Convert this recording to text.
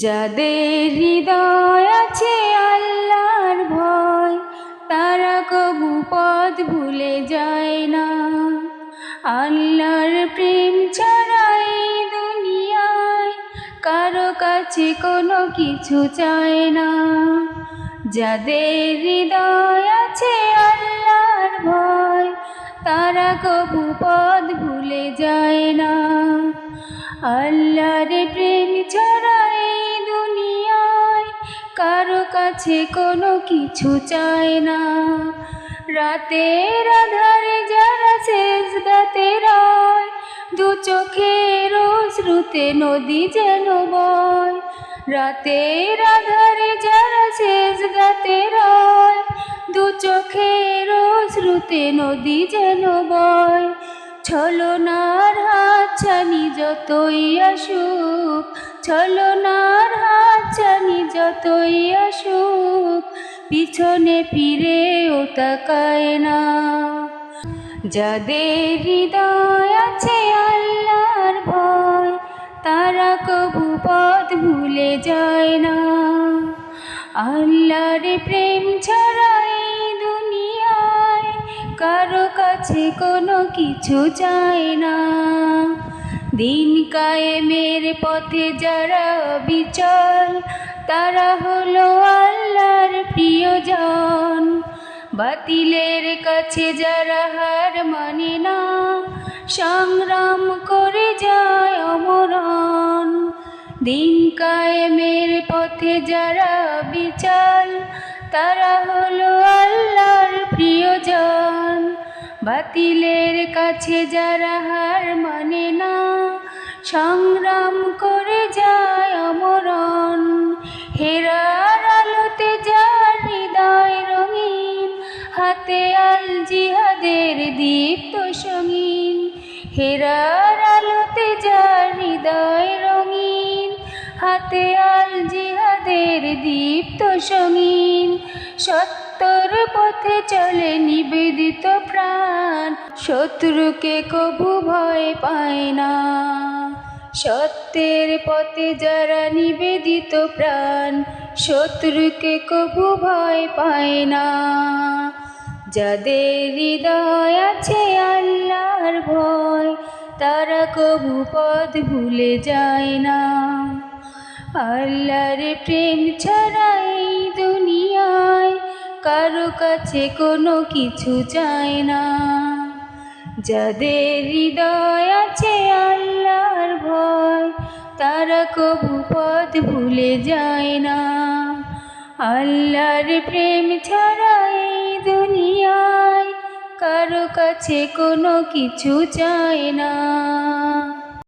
যাদের হৃদয় আছে আল্লাহর ভয়, তারা কবু পথ ভুলে যায় না। আল্লাহর প্রেম ছাড়া এই দুনিয়ায় কারো কাছে কোনো কিছু চায় না। যাদের হৃদয় আছে আল্লাহর ভয়, তারা কবু পথ ভুলে যায় না। আল্লাহর প্রেম ছাড়া এই দুনিয়ায় কারো কাছে কোনো কিছু চায় না। রাতের আধারে যারা সেজদাতে রয়, দু চোখের অশ্রুতে নদী যেন বয়। রাতের আধারে যারা সেজদাতে রয়, দু চোখের অশ্রুতে নদী যেন বয়। ছলনার হাতছানি যতই আসুক, ছলনার হাতছানি যতই আসুক, পিছনে ফিরেও তাকায় না। যাদের হৃদয় আছে আল্লাহর ভয়, তারা কবু পথ ভুলে যায় না। আল্লাহর প্রেম ছাড়া এই দুনিয়ায় কারো কাছে কোনো কিছু চায় না। দিন কায়েমের পথে যারা বিচল, তারা হলো আল্লাহর প্রিয়জন। বাতিলের কাছে যারা হার মানে না, সংগ্রাম করে যায় অমরণ। দিন কায়েমের পথে যারা বিচল, তারা হলো আল্লাহর প্রিয়জন। বাতিলের কাছে যারা হার মানে না, সংগ্রাম করে যায় অমরণ। হেরার আলোতে যার হৃদয় রঙিন, হাতে আল জিহাদের দীপ্ত সঙ্গীন। হেরার আলোতে যার হৃদয় রঙিন, হাতে আল জিহাদের দীপ্ত সঙ্গীন। সত্যর পথে চলে নিবেদিত প্রাণ, শত্রুকে কবু ভয় পায় না। সত্যের পথে যারা নিবেদিত প্রাণ, শত্রুকে কবু ভয় পায় না। যাদের হৃদয় আছে আল্লাহর ভয়, তারা কবু পথ ভুলে যায় না। আল্লাহর প্রেম ছাড়া এই দুনিয়ায় কারো কাছে কোনো কিছু চায় না। যাদের হৃদয় আছে আল্লাহর ভয়, তারা কবু পথ ভুলে যায় না। আল্লাহর প্রেম ছাড়া এই দুনিয়ায় কারো কাছে কোনো কিছু চায় না।